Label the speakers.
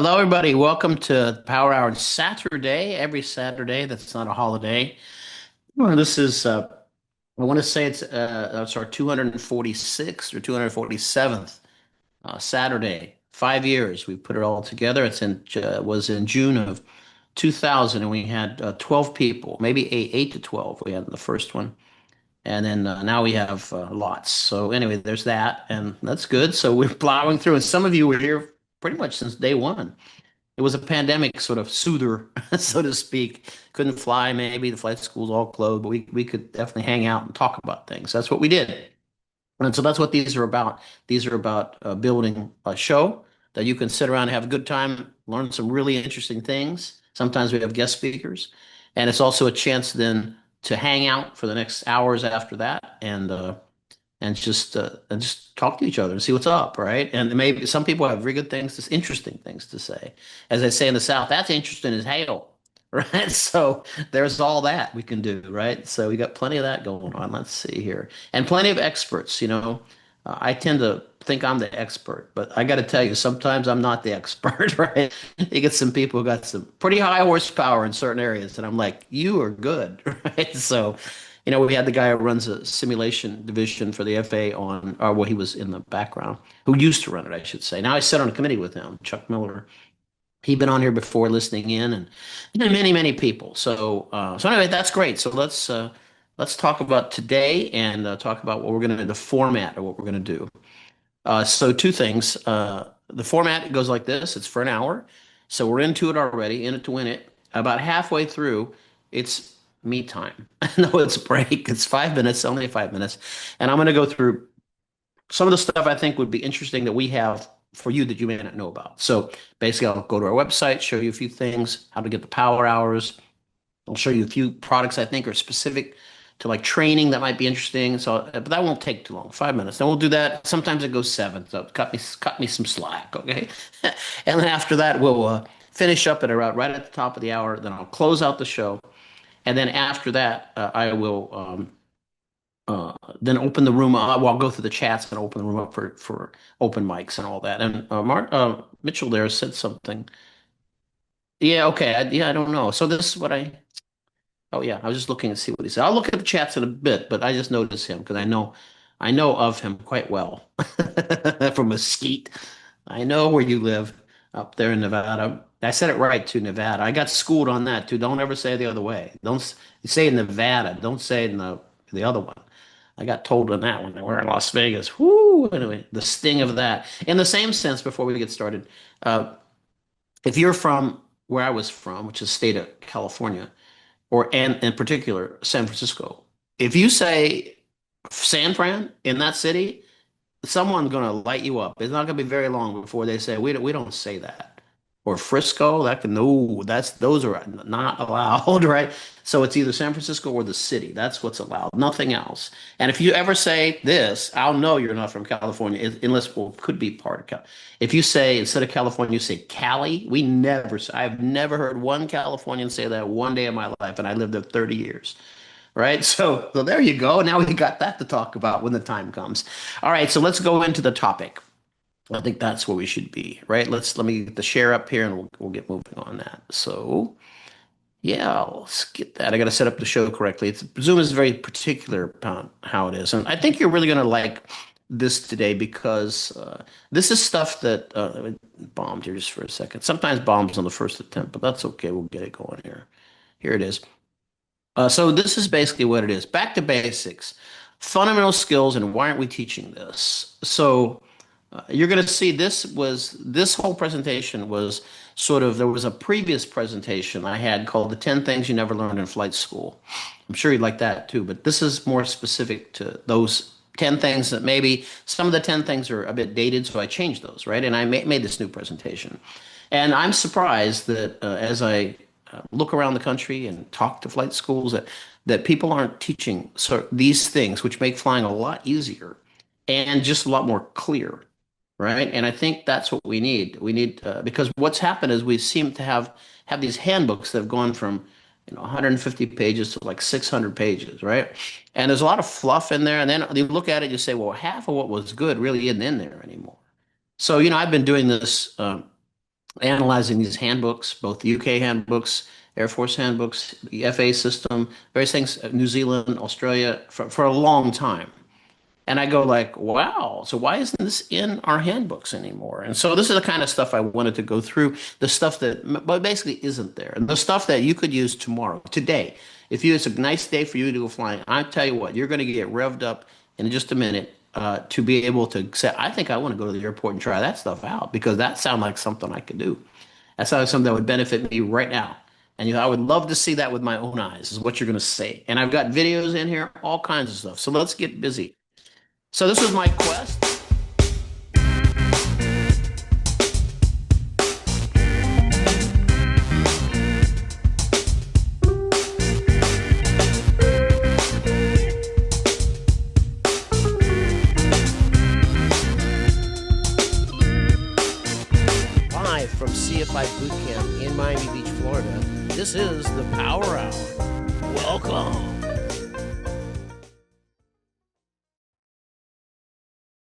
Speaker 1: Hello, everybody. Welcome to Power Hour on Saturday. Every Saturday, that's not a holiday. Well, this is, I want to say that's our 246th or 247th Saturday. 5 years we put it all together. Was in June of 2000, and we had 12 people, maybe eight to 12. We had the first one, and then now we have lots. So anyway, there's that, and that's good. So we're plowing through, and some of you were here pretty much since day one. It was a pandemic sort of soother, so to speak. Couldn't fly, maybe the flight school's all closed, but we could definitely hang out and talk about things. That's what we did. And so that's what these are about. These are about building a show that you can sit around and have a good time, learn some really interesting things. Sometimes we have guest speakers, and it's also a chance then to hang out for the next hours after that and just talk to each other and see what's up, right? And maybe some people have very good things, just interesting things to say. As I say in the South, that's interesting as hell, right? So there's all that we can do, right? So we got plenty of that going on. Let's see here, and plenty of experts. I tend to think I'm the expert, but I got to tell you, sometimes I'm not the expert, right? You get some people who got some pretty high horsepower in certain areas, and I'm like, you are good, right? So we had the guy who runs a simulation division for the FAA or well, he was in the background, who used to run it, I should say. Now I sit on a committee with him, Chuck Miller. He'd been on here before listening in, and many, many people. So anyway, that's great. So let's talk about today and talk about what we're going to, the format of what we're going to do. So two things. The format goes like this. It's for an hour. So we're into it already, in it to win it. About halfway through, it's me time. No, it's a break. It's 5 minutes, only 5 minutes. And I'm going to go through some of the stuff I think would be interesting that we have for you that you may not know about. So basically, I'll go to our website, show you a few things, how to get the power hours. I'll show you a few products I think are specific to like training that might be interesting. So, but that won't take too long, 5 minutes. Then we'll do that. Sometimes it goes seven. So cut me some slack, okay? And then after that, we'll finish up at around right at the top of the hour. Then I'll close out the show, and then after that, I will then open the room. Well, I'll go through the chats and open the room up for open mics and all that. And Mark Mitchell there said something. Yeah, okay. Yeah, I don't know. So this is what I. Oh yeah, I was just looking to see what he said. I'll look at the chats in a bit, but I just noticed him because I know of him quite well from Mesquite. I know where you live up there in Nevada. I said it right too, Nevada. I got schooled on that too. Don't ever say it the other way. You say Nevada. Don't say it in the other one. I got told on that one. We're in Las Vegas. Whoo! Anyway, the sting of that. In the same sense, before we get started, uh, if you're from where I was from, which is the state of California, and in particular San Francisco. If you say San Fran in that city, someone's going to light you up. It's not going to be very long before they say we don't say that. Or Frisco, that can no, that's those are not allowed, right? So it's either San Francisco or the city. That's what's allowed, nothing else. And if you ever say this, I'll know you're not from California, unless well, could be part of California. If you say instead of California, you say Cali, I've never heard one Californian say that one day in my life, and I lived there 30 years. Right. So there you go. Now we got that to talk about when the time comes. All right. So let's go into the topic. I think that's where we should be, right? Let me get the share up here and we'll get moving on that. So yeah, let's get that. I got to set up the show correctly. Zoom is very particular about how it is. And I think you're really going to like this today because this is stuff that bombed here just for a second. Sometimes bombs on the first attempt, but that's okay. We'll get it going here. Here it is. So this is basically what it is. Back to basics, fundamental skills, and why aren't we teaching this? So you're going to see this whole presentation was sort of there was a previous presentation I had called the 10 things you never learned in flight school. I'm sure you'd like that too, but this is more specific to those 10 things that maybe some of the 10 things are a bit dated, so I changed those, right? And I made this new presentation. And I'm surprised that as I look around the country and talk to flight schools that people aren't teaching these things, which make flying a lot easier and just a lot more clear, right? And I think that's what we need. We need because what's happened is we seem to have these handbooks that have gone from 150 pages to like 600 pages, right? And there's a lot of fluff in there. And then you look at it, you say, well, half of what was good really isn't in there anymore. So I've been doing this. analyzing these handbooks, both the UK handbooks, Air Force handbooks, the FA system, various things, New Zealand, Australia, for a long time. And I go like, wow, so why isn't this in our handbooks anymore? And so this is the kind of stuff I wanted to go through, the stuff that but basically isn't there. And the stuff that you could use tomorrow, today. If it's a nice day for you to go flying, I tell you what, you're going to get revved up in just a minute to be able to say, I think I want to go to the airport and try that stuff out because that sounds like something I could do. That sounds like something that would benefit me right now. And I would love to see that with my own eyes, is what you're going to say. And I've got videos in here, all kinds of stuff. So let's get busy. So this was my quest. Live from CFI Boot Camp in Miami Beach, Florida, this is the Power Hour. Welcome.